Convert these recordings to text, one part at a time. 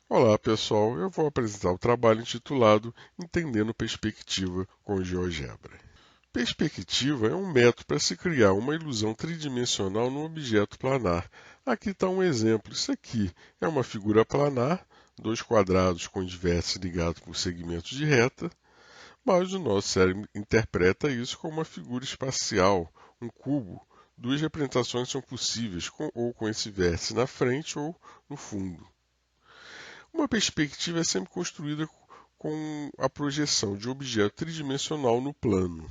Olá pessoal, eu vou apresentar o trabalho intitulado Entendendo Perspectiva com GeoGebra. Perspectiva é um método para se criar uma ilusão tridimensional num objeto planar. Aqui está um exemplo. Isso aqui é uma figura planar, dois quadrados com os vértices ligados por segmentos de reta, mas o nosso cérebro interpreta isso como uma figura espacial, um cubo. Duas representações são possíveis, ou com esse vértice na frente ou no fundo. Uma perspectiva é sempre construída com a projeção de objeto tridimensional no plano.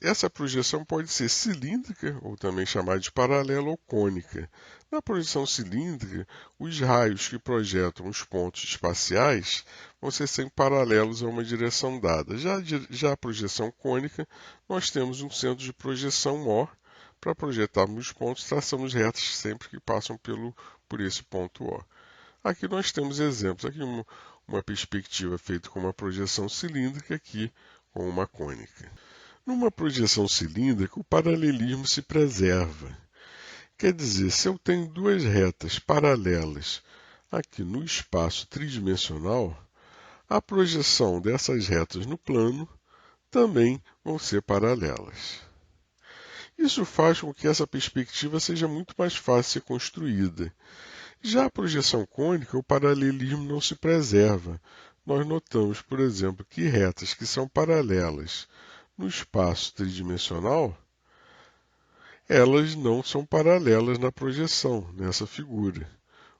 Essa projeção pode ser cilíndrica, ou também chamada de paralela ou cônica. Na projeção cilíndrica, os raios que projetam os pontos espaciais vão ser sempre paralelos a uma direção dada. Já a projeção cônica, nós temos um centro de projeção O. Para projetarmos os pontos, traçamos retas sempre que passam por esse ponto O. Aqui nós temos exemplos. Aqui uma perspectiva feita com uma projeção cilíndrica, aqui com uma cônica. Numa projeção cilíndrica, o paralelismo se preserva. Quer dizer, se eu tenho duas retas paralelas aqui no espaço tridimensional, a projeção dessas retas no plano também vão ser paralelas. Isso faz com que essa perspectiva seja muito mais fácil de ser construída. Já a projeção cônica, o paralelismo não se preserva. Nós notamos, por exemplo, que retas que são paralelas no espaço tridimensional, elas não são paralelas na projeção, nessa figura.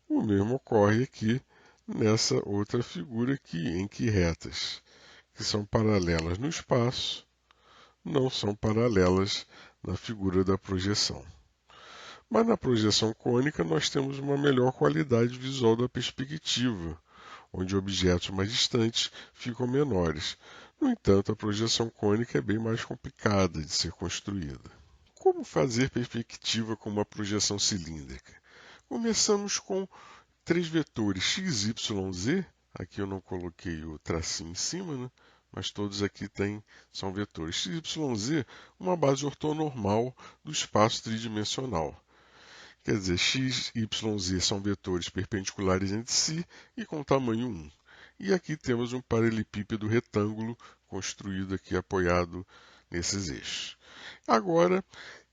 O mesmo ocorre aqui nessa outra figura aqui, em que retas que são paralelas no espaço não são paralelas na figura da projeção. Mas na projeção cônica nós temos uma melhor qualidade visual da perspectiva, onde objetos mais distantes ficam menores. No entanto, a projeção cônica é bem mais complicada de ser construída. Como fazer perspectiva com uma projeção cilíndrica? Começamos com três vetores x, y, z. Aqui eu não coloquei o tracinho em cima, né? Mas todos aqui são vetores. X, y, z, uma base ortonormal do espaço tridimensional. Quer dizer, x, y, z são vetores perpendiculares entre si e com tamanho 1. E aqui temos um paralelepípedo retângulo construído aqui apoiado nesses eixos. Agora,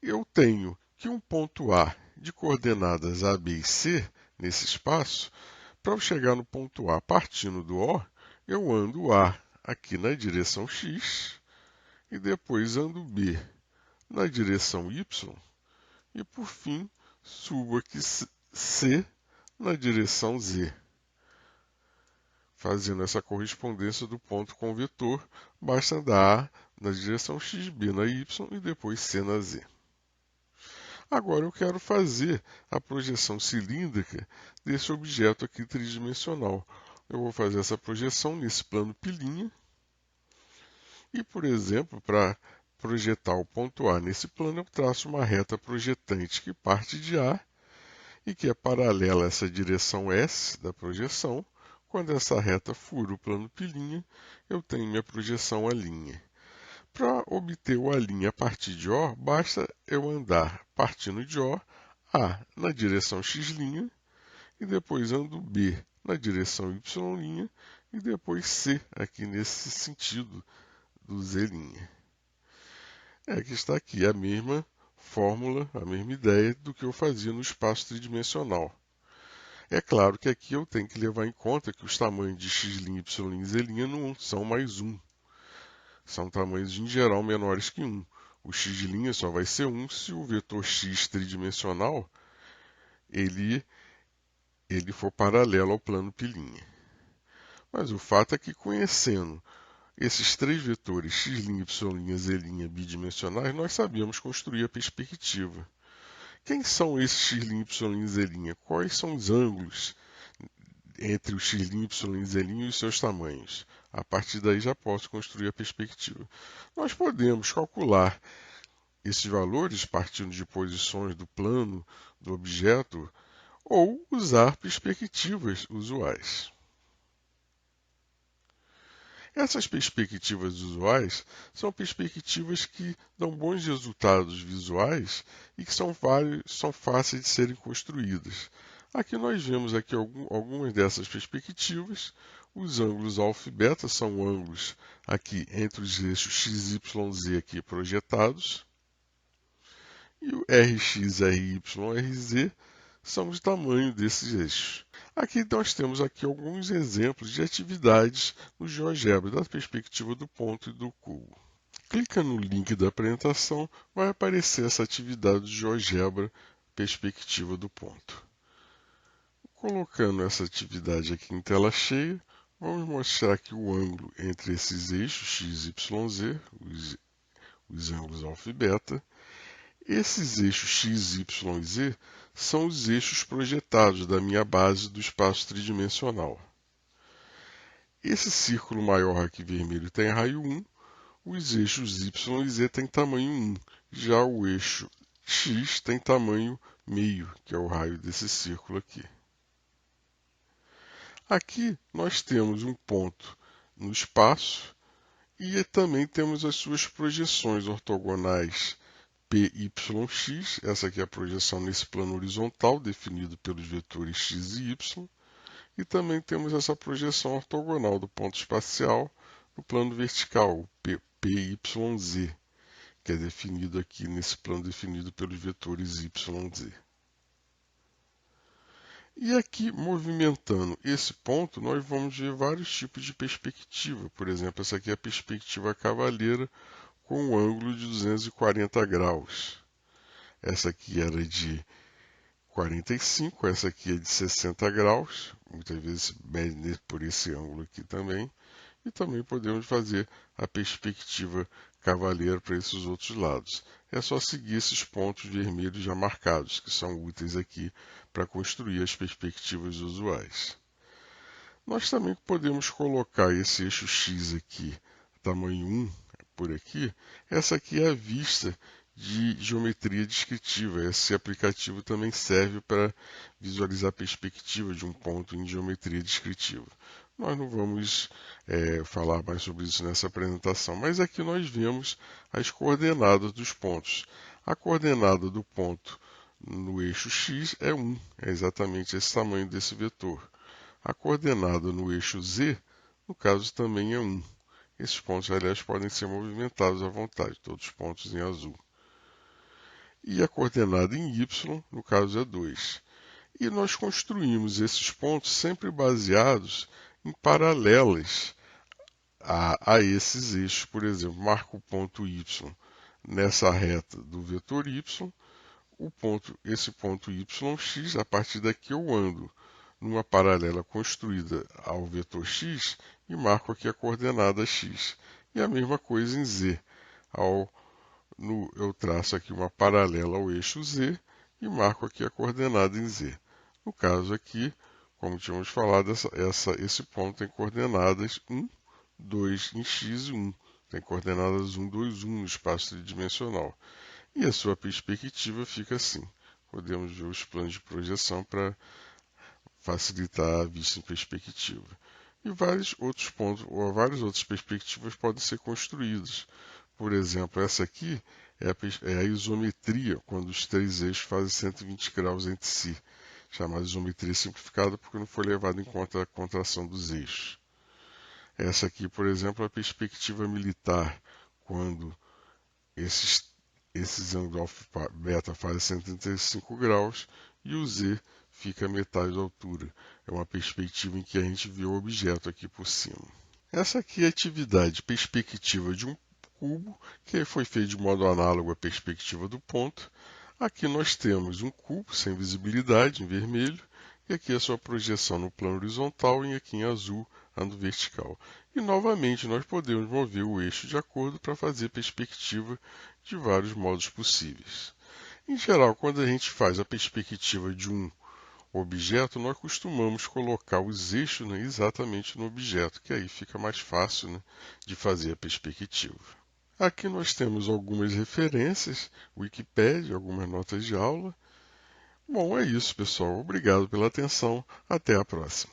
eu tenho que um ponto A de coordenadas A, B e C nesse espaço, para eu chegar no ponto A partindo do O, eu ando o A aqui na direção x e depois ando B na direção y e, por fim, subo aqui C na direção Z. Fazendo essa correspondência do ponto com o vetor, basta andar A na direção x, B na y e depois C na Z. Agora eu quero fazer a projeção cilíndrica desse objeto aqui tridimensional. Eu vou fazer essa projeção nesse plano pilinha. E, por exemplo, para projetar o ponto A nesse plano, eu traço uma reta projetante que parte de A e que é paralela a essa direção S da projeção. Quando essa reta fura o plano pilinha, eu tenho minha projeção A'. Para obter o A' a partir de O, basta eu andar partindo de O, A na direção x' e depois ando B na direção y' e depois C aqui nesse sentido do Z'. Que está aqui a mesma fórmula, a mesma ideia do que eu fazia no espaço tridimensional. É claro que aqui eu tenho que levar em conta que os tamanhos de x', y e z' não são mais 1. São tamanhos em geral menores que 1. O x' só vai ser 1 se o vetor x tridimensional ele for paralelo ao plano pilinha. Mas o fato é que, conhecendo esses três vetores x', y', z' bidimensionais, nós sabemos construir a perspectiva. Quem são esses x', y', z'? Quais são os ângulos entre o x', y', z' e os seus tamanhos? A partir daí já posso construir a perspectiva. Nós podemos calcular esses valores partindo de posições do plano do objeto ou usar perspectivas usuais. Essas perspectivas usuais são perspectivas que dão bons resultados visuais e que são fáceis de serem construídas. Aqui nós vemos aqui algumas dessas perspectivas. Os ângulos alfa e beta são ângulos aqui entre os eixos x, y, z aqui projetados. E o Rx, Ry, Rz são os tamanhos desses eixos. Aqui nós temos aqui alguns exemplos de atividades no GeoGebra, da perspectiva do ponto e do cubo. Clica no link da apresentação, vai aparecer essa atividade do GeoGebra, perspectiva do ponto. Colocando essa atividade aqui em tela cheia, vamos mostrar aqui o ângulo entre esses eixos x, y, z, os ângulos alfa e beta. Esses eixos x, y e z são os eixos projetados da minha base do espaço tridimensional. Esse círculo maior aqui vermelho tem raio 1, os eixos y e z têm tamanho 1, já o eixo x tem tamanho meio, que é o raio desse círculo aqui. Aqui nós temos um ponto no espaço e também temos as suas projeções ortogonais PYX, essa aqui é a projeção nesse plano horizontal definido pelos vetores x e y, e também temos essa projeção ortogonal do ponto espacial no plano vertical, o PYZ, que é definido aqui nesse plano definido pelos vetores y e z. E aqui, movimentando esse ponto, nós vamos ver vários tipos de perspectiva. Por exemplo, essa aqui é a perspectiva cavaleira com um ângulo de 240 graus. Essa aqui era de 45, essa aqui é de 60 graus. Muitas vezes mede por esse ângulo aqui também. E também podemos fazer a perspectiva cavaleira para esses outros lados. É só seguir esses pontos vermelhos já marcados, que são úteis aqui para construir as perspectivas usuais. Nós também podemos colocar esse eixo x aqui, tamanho 1, por aqui. Essa aqui é a vista de geometria descritiva. Esse aplicativo também serve para visualizar a perspectiva de um ponto em geometria descritiva. Nós não vamos falar mais sobre isso nessa apresentação, mas aqui nós vemos as coordenadas dos pontos. A coordenada do ponto no eixo x é 1, é exatamente esse tamanho desse vetor. A coordenada no eixo z, no caso, também é 1. Esses pontos, aliás, podem ser movimentados à vontade, todos os pontos em azul. E a coordenada em y, no caso, é 2. E nós construímos esses pontos sempre baseados em paralelas a esses eixos. Por exemplo, marco o ponto y nessa reta do vetor y, esse ponto yx, a partir daqui eu ando numa paralela construída ao vetor x e marco aqui a coordenada x. E a mesma coisa em z. Eu traço aqui uma paralela ao eixo z e marco aqui a coordenada em z. No caso aqui, como tínhamos falado, esse ponto tem coordenadas 1, 2 em x e 1. Tem coordenadas 1, 2, 1 no espaço tridimensional. E a sua perspectiva fica assim. Podemos ver os planos de projeção para facilitar a vista em perspectiva. E vários outros pontos, ou várias outras perspectivas podem ser construídas. Por exemplo, essa aqui é a isometria, quando os três eixos fazem 120 graus entre si. Chamada isometria simplificada porque não foi levada em conta a contração dos eixos. Essa aqui, por exemplo, é a perspectiva militar, quando esses ângulos alfa e beta fazem 135 graus e o z fica a metade da altura. É uma perspectiva em que a gente vê o objeto aqui por cima. Essa aqui é a atividade perspectiva de um cubo, que foi feito de modo análogo à perspectiva do ponto. Aqui nós temos um cubo sem visibilidade, em vermelho, e aqui a sua projeção no plano horizontal e aqui em azul, a no vertical. E novamente nós podemos mover o eixo de acordo para fazer perspectiva de vários modos possíveis. Em geral, quando a gente faz a perspectiva de um objeto, nós costumamos colocar os eixos exatamente no objeto, que aí fica mais fácil de fazer a perspectiva. Aqui nós temos algumas referências, Wikipédia, algumas notas de aula. Bom, é isso, pessoal. Obrigado pela atenção. Até a próxima.